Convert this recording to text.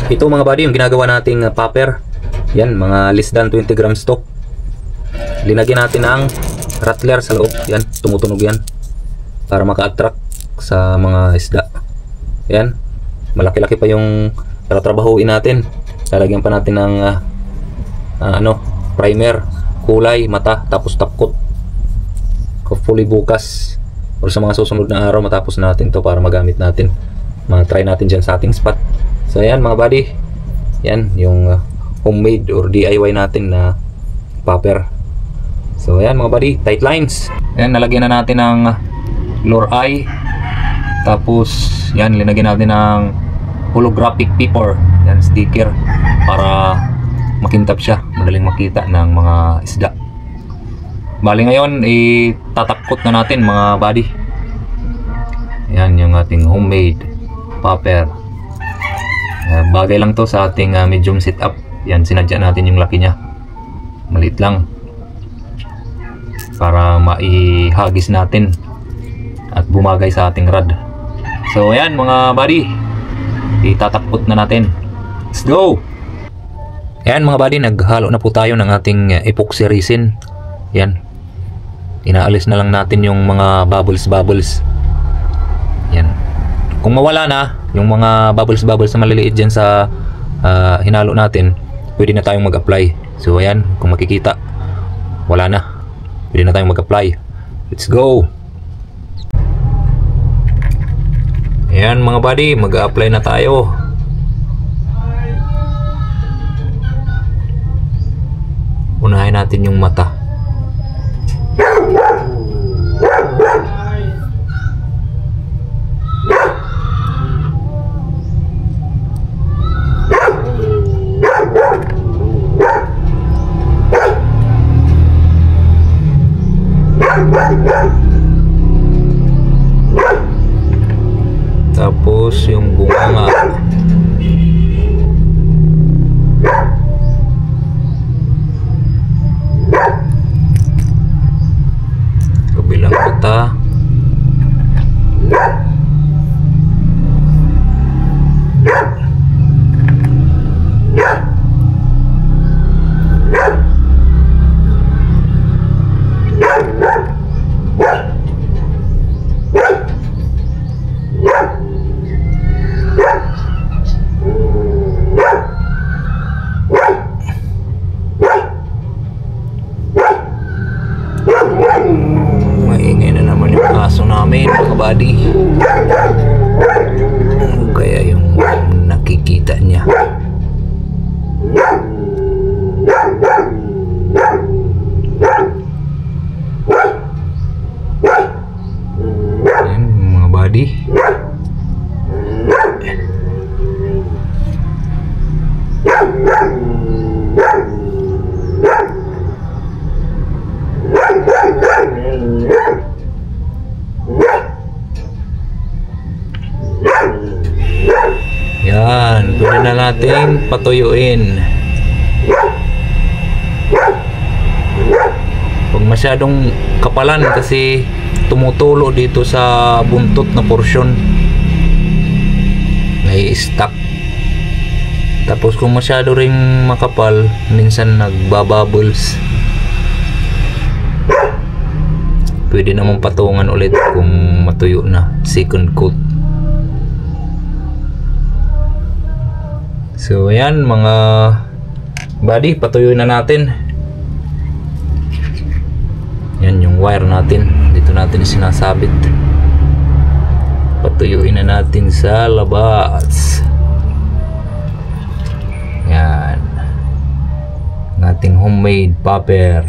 Ito mga buddy, yung ginagawa nating popper. Yan, mga less than 20 grams to. Linagyan natin ng rattler sa loob. Yan, tumutunog yan para maka-attract sa mga isda. Yan, malaki-laki pa yung trabahuin natin. Lalagyan pa natin ng primer, kulay, mata, tapos top coat. Hopefully bukas o sa mga susunod na araw matapos natin to para magamit natin. Ma-try natin dyan sa ating spot. So yan mga buddy, yan yung homemade or DIY natin na popper. So yan mga buddy, tight lines. Yan, nalagyan na natin ng lure eye. Tapos yan, linagyan natin ng holographic paper, yan, sticker, para makintab siya, madaling makita ng mga isda. Bali ngayon, itatakot na natin mga buddy. Yan yung ating homemade popper. Bagay lang to sa ating medium setup. Yan, sinadya natin yung laki niya, maliit lang para maihagis natin at bumagay sa ating rod. So yan mga buddy, itatakot na natin. Let's go! Yan mga buddy, naghalo na po tayo ng ating epoxy resin. Yan, inaalis na lang natin yung mga bubbles. Yan, kung mawala na yung mga bubbles na maliliit dyan sa hinalo natin, pwede na tayong mag-apply. So ayan, kung makikita, wala na, pwede na tayong mag-apply. Let's go! Ayan mga buddy, mag-apply na tayo. Unahin natin yung mata. Tapos yung bunganga. Kabilang mata. Maingay na naman yung aso namin mga buddy. Ano kaya yung nakikita niya? Ayan mga buddy. Yan, pwede na natin patuyuin. Huwag masyadong kapalan kasi tumutulo dito sa buntot na porsyon, nai-stuck. Tapos kung masyado ring makapal, minsan nagbabubbles. Pwede namang patungan ulit kung matuyo na, second coat. So ayan mga buddy, patuyuin na natin. Yan yung wire natin, dito natin sinasabit. Patuyuin na natin sa labas. Yan, ng ating homemade popper.